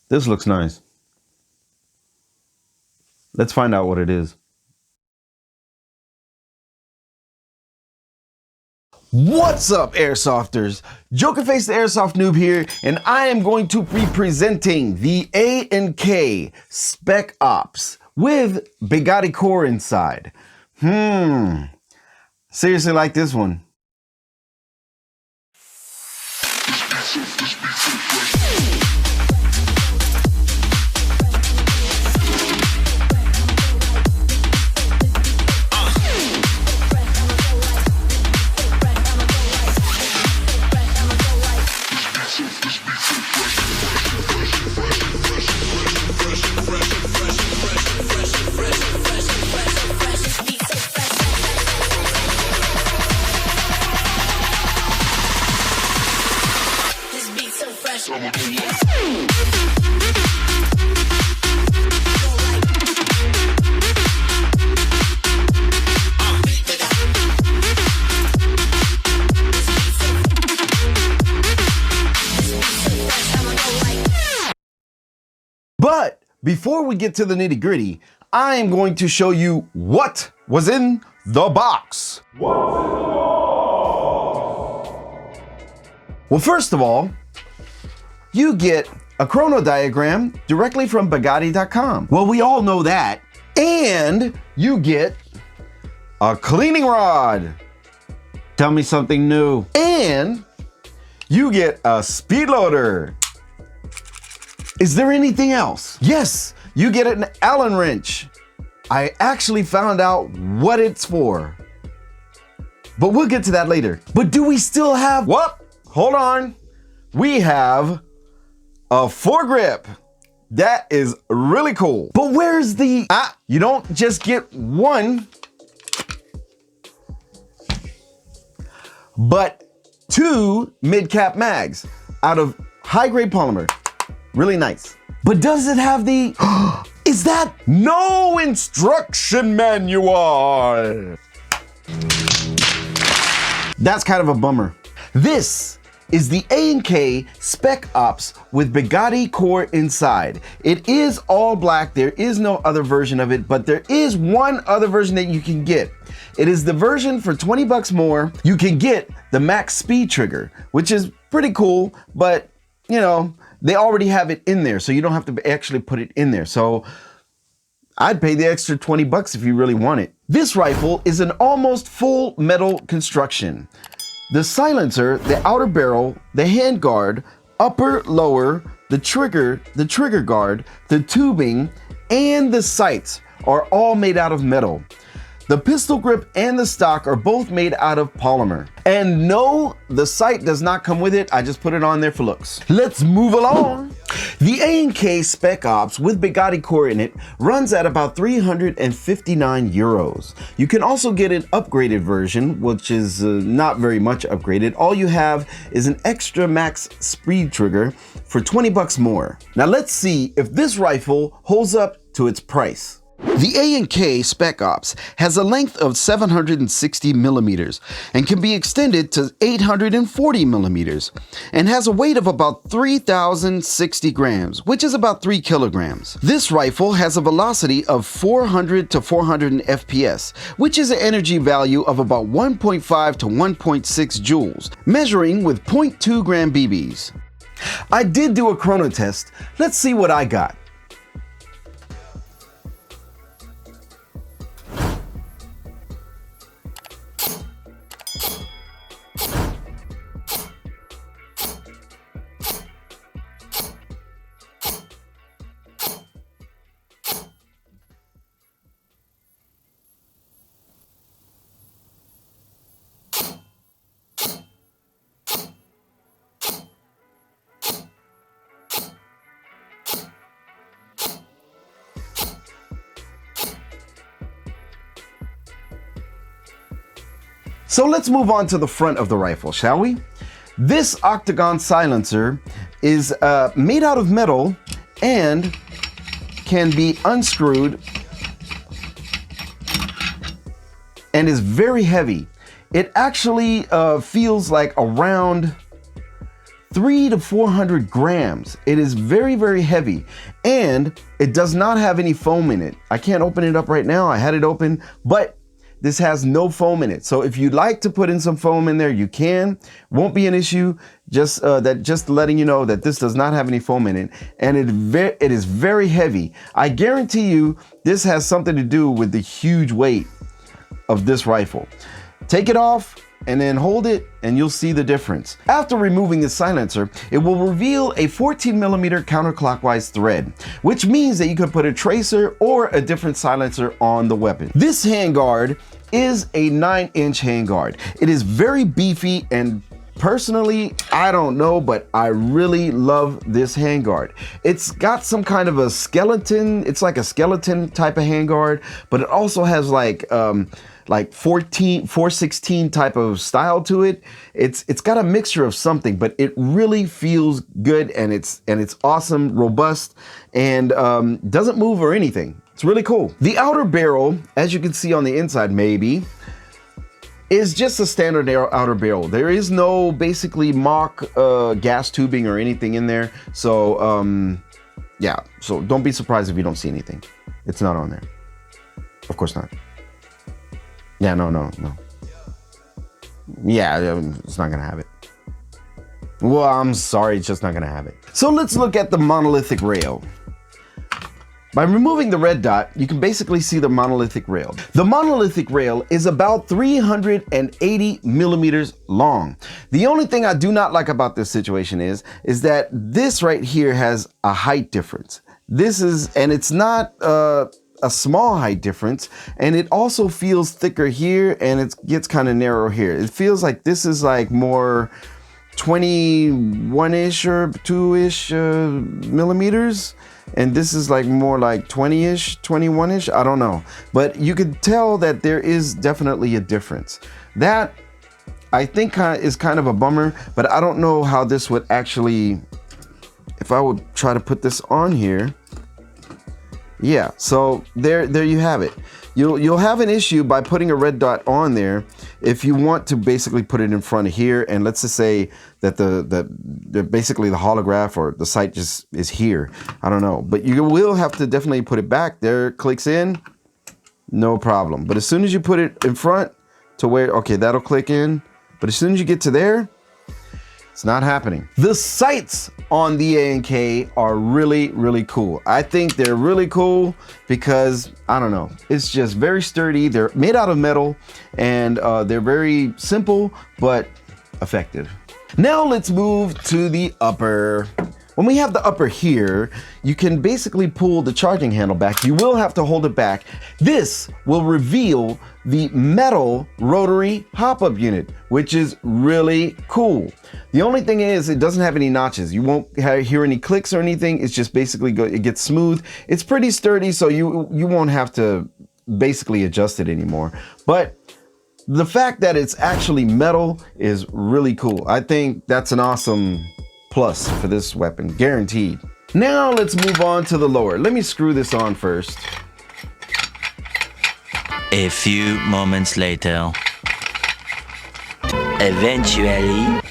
This looks nice. Let's find out what it is. What's up, Airsofters? Jokerface the Airsoft Noob here, and I am going to be presenting the A&K Spec Ops with Begadi Core inside. Seriously like this one. But before we get to the nitty-gritty, I am going to show you what was in the box. What's in the box? Well, first of all, you get a chrono diagram directly from Begadi.com. Well, we all know that. And you get a cleaning rod. Tell me something new. And you get a speed loader. Is there anything else? Yes, you get an Allen wrench. I actually found out what it's for, but we'll get to that later. But do we still have, what? Hold on. We have a foregrip. That is really cool. But where's the, you don't just get one, but two mid-cap mags out of high-grade polymer. Really nice. But does it have the, is that no instruction manual? That's kind of a bummer. This is the A&K Spec Ops with Begadi Core inside. It is all black. There is no other version of it, but there is one other version that you can get. It is the version for 20 bucks more. You can get the max speed trigger, which is pretty cool, but you know, they already have it in there, so you don't have to actually put it in there. So I'd pay the extra 20 bucks if you really want it. This rifle is an almost full metal construction. The silencer, the outer barrel, the handguard, upper, lower, the trigger guard, the tubing, and the sights are all made out of metal. The pistol grip and the stock are both made out of polymer. And no, the sight does not come with it. I just put it on there for looks. Let's move along. The A&K Spec Ops with Begadi Core in it runs at about 359 euros. You can also get an upgraded version, which is not very much upgraded. All you have is an extra max speed trigger for 20 bucks more. Now let's see if this rifle holds up to its price. The A&K Spec Ops has a length of 760 millimeters and can be extended to 840 millimeters and has a weight of about 3,060 grams, which is about 3 kilograms. This rifle has a velocity of 400 to 400 FPS, which is an energy value of about 1.5 to 1.6 joules, measuring with 0.2 gram BBs. I did do a chrono test. Let's see what I got. So let's move on to the front of the rifle, shall we? This octagon silencer is made out of metal and can be unscrewed and is very heavy. It actually feels like around 300 to 400 grams. It is very, very heavy, and it does not have any foam in it. I can't open it up right now. I had it open, but this has no foam in it. So if you'd like to put in some foam in there, you can. Won't be an issue. Just letting you know that this does not have any foam in it, and it is very heavy. I guarantee you this has something to do with the huge weight of this rifle. Take it off and then hold it and you'll see the difference. After removing the silencer, it will reveal a 14mm counterclockwise thread, which means that you could put a tracer or a different silencer on the weapon. This handguard is a 9-inch handguard. It is very beefy, and personally, I don't know, but I really love this handguard. It's got some kind of a skeleton. It's like a skeleton type of handguard, but it also has like 416 type of style to it. It's got a mixture of something, but it really feels good, and it's awesome, robust, and doesn't move or anything. It's really cool. The outer barrel, as you can see on the inside, maybe, is just a standard outer barrel. There is no basically mock gas tubing or anything in there. So yeah, so don't be surprised if you don't see anything. It's not on there. Of course not. Yeah, no. Yeah, it's not gonna have it. Well, I'm sorry, it's just not gonna have it. So let's look at the monolithic rail. By removing the red dot, you can basically see the monolithic rail. The monolithic rail is about 380 millimeters long. The only thing I do not like about this situation is that this right here has a height difference. And it's not a small height difference, and it also feels thicker here, and it gets kind of narrow here. It feels like this is like more 21-ish or 2-ish millimeters, and this is like more like 20-ish, 21-ish, I don't know. But you could tell that there is definitely a difference. That, I think, is kind of a bummer, but I don't know how this would actually, if I would try to put this on here. Yeah, so there you have it. You'll have an issue by putting a red dot on there if you want to basically put it in front of here, and let's just say that basically the holograph or the sight just is here. I don't know, but you will have to definitely put it back. There it clicks in, no problem. But as soon as you put it in front to where, okay, that'll click in, but as soon as you get to there, it's not happening. The sights on the A&K are really, really cool. I think they're really cool because, I don't know, it's just very sturdy. They're made out of metal, and they're very simple but effective. Now let's move to the upper. When we have the upper here, you can basically pull the charging handle back. You will have to hold it back. This will reveal the metal rotary hop-up unit, which is really cool. The only thing is it doesn't have any notches. You won't hear any clicks or anything. It's just basically it gets smooth. It's pretty sturdy, so you won't have to basically adjust it anymore. But the fact that it's actually metal is really cool. I think that's an awesome plus for this weapon, guaranteed. Now let's move on to the lower. Let me screw this on first. A few moments later. Eventually.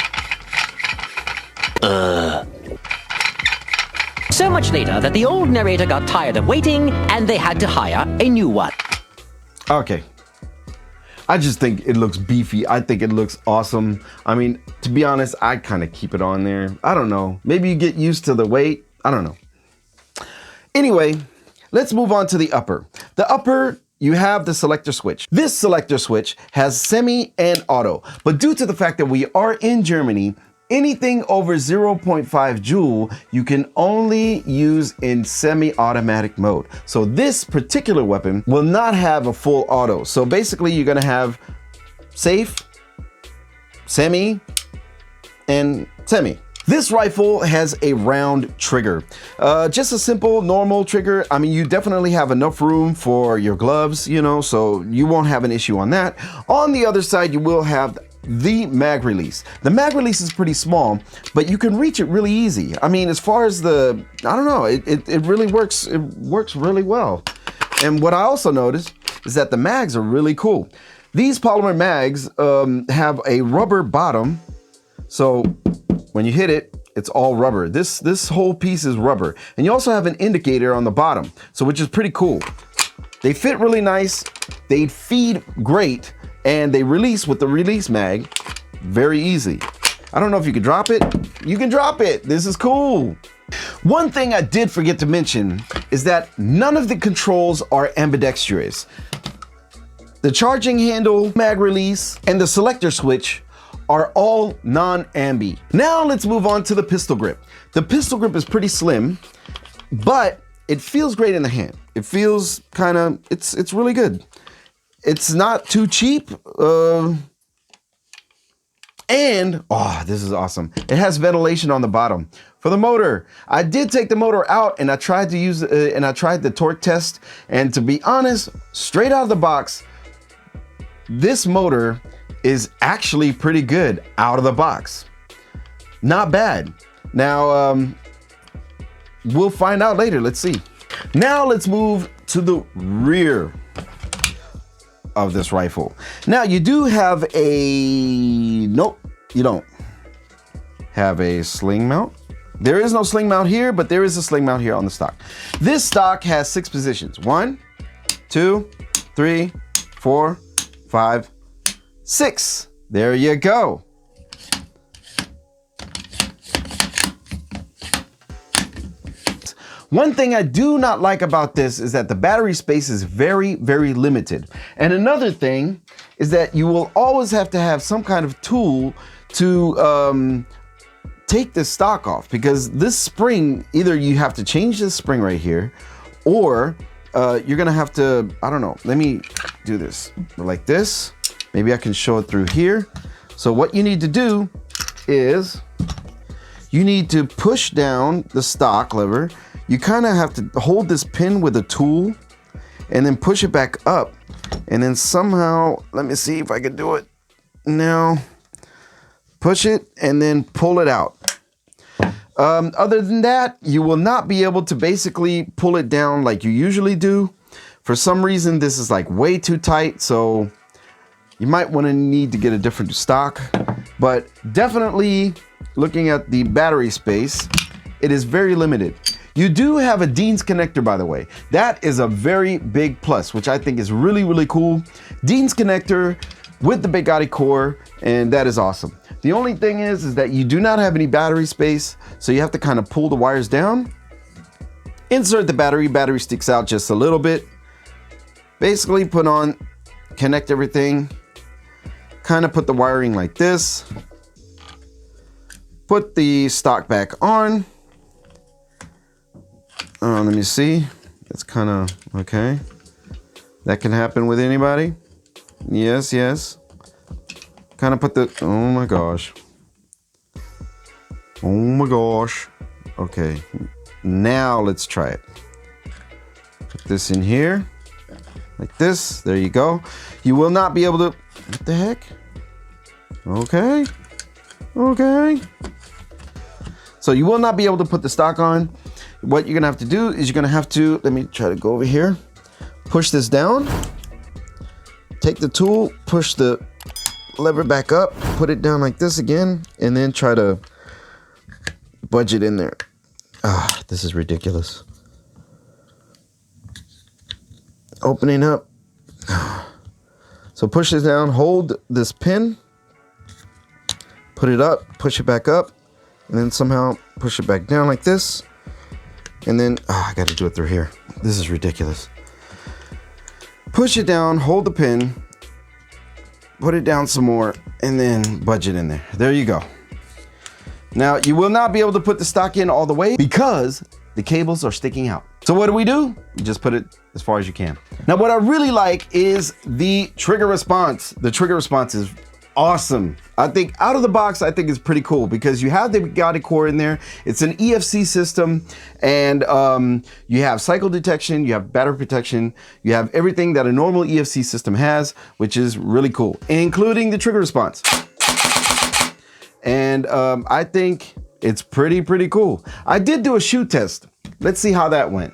So much later that the old narrator got tired of waiting and they had to hire a new one. Okay. I just think it looks beefy. I think it looks awesome. I mean, to be honest, I kind of keep it on there. I don't know. Maybe you get used to the weight. I don't know. Anyway, let's move on to the upper. The upper, you have the selector switch. This selector switch has semi and auto, but due to the fact that we are in Germany, anything over 0.5 joule, you can only use in semi-automatic mode. So this particular weapon will not have a full auto. So basically you're gonna have safe, semi, and semi. This rifle has a round trigger. Just a simple, normal trigger. I mean, you definitely have enough room for your gloves, you know, so you won't have an issue on that. On the other side, you will have the mag release. The mag release is pretty small, but you can reach it really easy. I mean, as far as I don't know, it really works. It works really well. And what I also noticed is that the mags are really cool. These polymer mags have a rubber bottom, so when you hit it, it's all rubber. This whole piece is rubber. And you also have an indicator on the bottom, so which is pretty cool. They fit really nice, they feed great, and they release with the release mag very easy. I don't know if you can drop it. You can drop it. This is cool. One thing I did forget to mention is that none of the controls are ambidextrous. The charging handle, mag release, and the selector switch are all non-ambi. Now let's move on to the pistol grip. The pistol grip is pretty slim, but it feels great in the hand. It feels kind of, it's really good. It's not too cheap. And, oh, this is awesome. It has ventilation on the bottom. For the motor, I did take the motor out and I tried to use, I tried the torque test. And to be honest, straight out of the box, this motor is actually pretty good out of the box. Not bad. Now, we'll find out later. Let's see. Now let's move to the rear of this rifle. Now you do have a, nope, you don't have a sling mount. There is no sling mount here, but there is a sling mount here on the stock. This stock has 6 positions. 1, 2, 3, 4, 5, 6. There you go. One thing I do not like about this is that the battery space is very, very limited. And another thing is that you will always have to have some kind of tool to take this stock off, because this spring, either you have to change this spring right here, or you're gonna have to, I don't know, let me do this like this. Maybe I can show it through here. So what you need to do is you need to push down the stock lever. You kind of have to hold this pin with a tool and then push it back up. And then somehow, let me see if I can do it now. Push it and then pull it out. Other than that, you will not be able to basically pull it down like you usually do. For some reason, this is like way too tight. So you might want to need to get a different stock. But definitely looking at the battery space, it is very limited. You do have a Dean's connector, by the way. That is a very big plus, which I think is really, really cool. Dean's connector with the Begadi Core, and that is awesome. The only thing is that you do not have any battery space, so you have to kind of pull the wires down. Insert the battery. Battery sticks out just a little bit. Basically put on, connect everything. Kind of put the wiring like this. Put the stock back on. Let me see. That's kind of okay. That can happen with anybody. Yes, yes. Kind of put the, oh my gosh. Oh my gosh. Okay. Now let's try it. Put this in here. Like this. There you go. You will not be able to, what the heck? Okay. Okay. So you will not be able to put the stock on. What you're gonna have to do is you're gonna have to, let me try to go over here, push this down, take the tool, push the lever back up, put it down like this again, and then try to budge it in there. Ah, this is ridiculous. Opening up. So push this down, hold this pin, put it up, push it back up, and then somehow push it back down like this. And then, I got to do it through here. This is ridiculous. Push it down, hold the pin, put it down some more, and then budge it in there. There you go. Now, you will not be able to put the stock in all the way because the cables are sticking out. So what do? You just put it as far as you can. Now, what I really like is the trigger response. The trigger response is awesome. I think out of the box, I think it's pretty cool because you have the Begadi Core in there. It's an EFC system, and you have cycle detection, you have battery protection, you have everything that a normal EFC system has, which is really cool, including the trigger response. And I think it's pretty cool. I did do a shoot test. Let's see how that went.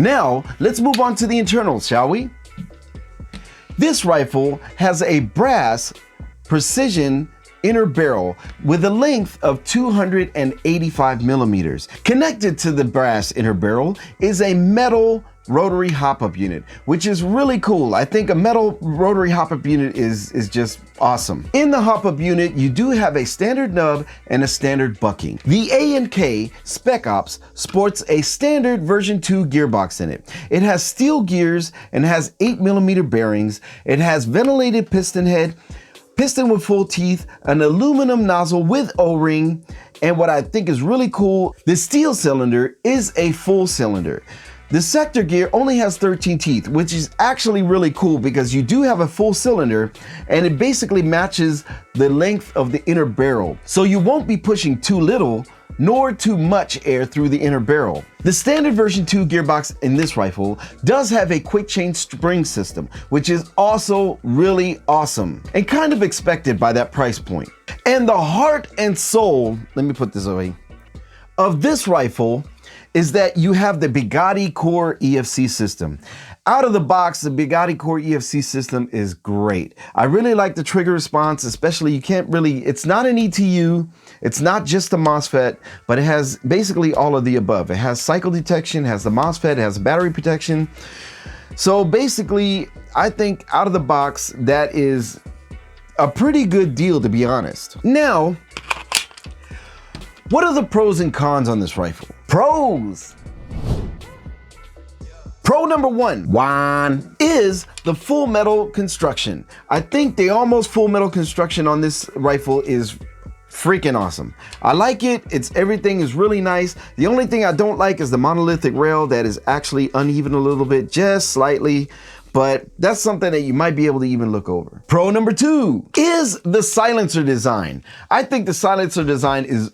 Now, let's move on to the internals, shall we? This rifle has a brass precision inner barrel with a length of 285 millimeters. Connected to the brass inner barrel is a metal rotary hop-up unit, which is really cool. I think a metal rotary hop-up unit is just awesome. In the hop-up unit, you do have a standard nub and a standard bucking. The A&K Spec Ops sports a standard version 2 gearbox in it. It has steel gears and has 8mm bearings. It has ventilated piston head, piston with full teeth, an aluminum nozzle with O-ring, and what I think is really cool, the steel cylinder is a full cylinder. The sector gear only has 13 teeth, which is actually really cool because you do have a full cylinder and it basically matches the length of the inner barrel. So you won't be pushing too little nor too much air through the inner barrel. The standard version 2 gearbox in this rifle does have a quick change spring system, which is also really awesome and kind of expected by that price point. And the heart and soul, let me put this away, of this rifle is that you have the Begadi Core EFC system. Out of the box, the Begadi Core EFC system is great. I really like the trigger response, especially it's not an ETU, it's not just a MOSFET, but it has basically all of the above. It has cycle detection, has the MOSFET, it has battery protection. So basically, I think out of the box, that is a pretty good deal, to be honest. Now, what are the pros and cons on this rifle? Pros. Pro number one is the full metal construction. I think the almost full metal construction on this rifle is freaking awesome. I like it. Everything is really nice. The only thing I don't like is the monolithic rail that is actually uneven a little bit, just slightly. But that's something that you might be able to even look over. Pro number 2 is the silencer design. I think the silencer design is,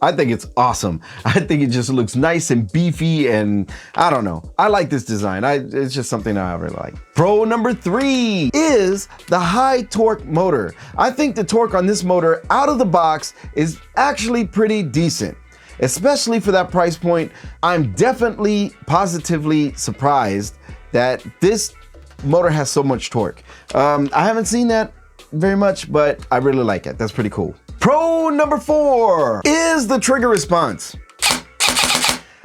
I think it's awesome. I think it just looks nice and beefy and I don't know. I like this design. It's just something I really like. Pro number 3 is the high torque motor. I think the torque on this motor out of the box is actually pretty decent. Especially for that price point. I'm definitely positively surprised that this motor has so much torque. I haven't seen that very much, but I really like it. That's pretty cool. Pro number 4 is the trigger response.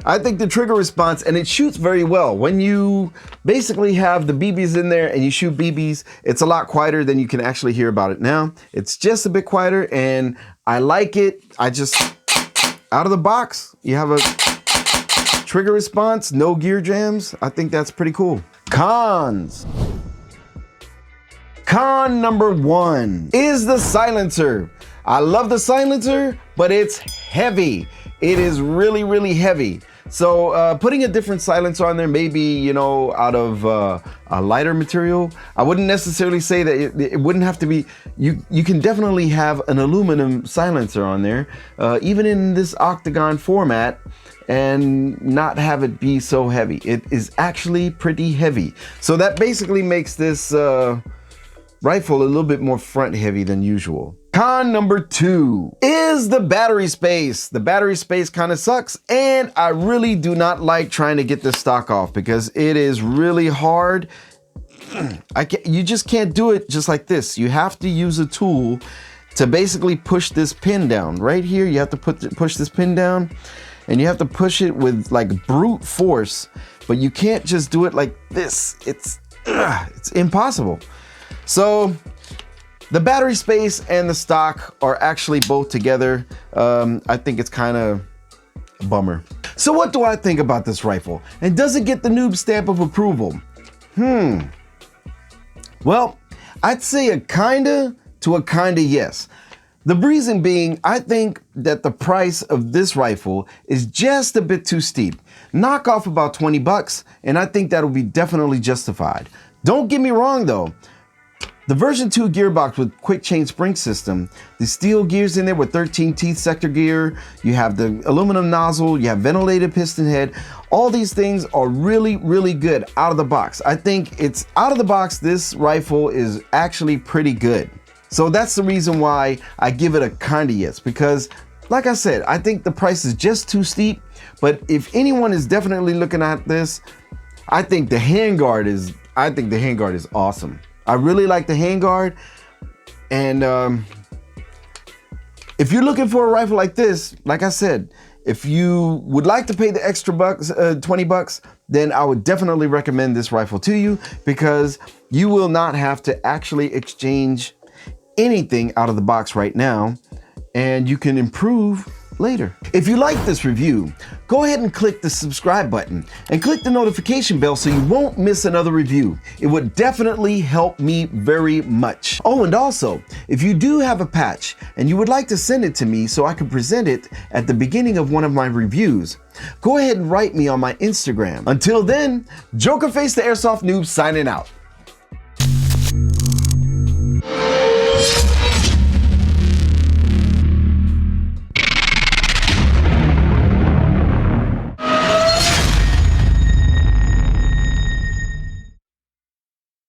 I think the trigger response, and it shoots very well. When you basically have the BBs in there and you shoot BBs, it's a lot quieter than you can actually hear about it now. It's just a bit quieter and I like it. Out of the box, you have a trigger response, no gear jams. I think that's pretty cool. Cons. Con number 1 is the silencer. I love the silencer, but it's heavy. It is really, really heavy. So putting a different silencer on there, maybe, you know, out of a lighter material. I wouldn't necessarily say that it wouldn't have to be, you can definitely have an aluminum silencer on there, even in this octagon format, and not have it be so heavy. It is actually pretty heavy. So that basically makes this rifle a little bit more front heavy than usual. Con number 2 is the battery space. The battery space kind of sucks, and I really do not like trying to get this stock off because it is really hard. You just can't do it just like this. You have to use a tool to basically push this pin down. Right here, you have to push this pin down, and you have to push it with like brute force, but you can't just do it like this. It's impossible. So the battery space and the stock are actually both together. I think it's kind of a bummer. So what do I think about this rifle? And does it get the noob stamp of approval? Well, I'd say a kinda to a kinda yes. The reason being, I think that the price of this rifle is just a bit too steep. Knock off about 20 bucks, and I think that'll be definitely justified. Don't get me wrong though. The version 2 gearbox with quick change spring system, the steel gears in there with 13 teeth sector gear, you have the aluminum nozzle, you have ventilated piston head. All these things are really, really good out of the box. I think it's out of the box, this rifle is actually pretty good. So that's the reason why I give it a kinda yes, because like I said, I think the price is just too steep, but if anyone is definitely looking at this, I think the handguard is awesome. I really like the handguard, and if you're looking for a rifle like this, like I said, if you would like to pay the extra bucks, 20 bucks, then I would definitely recommend this rifle to you, because you will not have to actually exchange anything out of the box right now, and you can improve later. If you like this review, go ahead and click the subscribe button and click the notification bell so you won't miss another review. It would definitely help me very much. Oh, and also, if you do have a patch and you would like to send it to me so I can present it at the beginning of one of my reviews, go ahead and write me on my Instagram. Until then, Jokerface the Airsoft Noob signing out.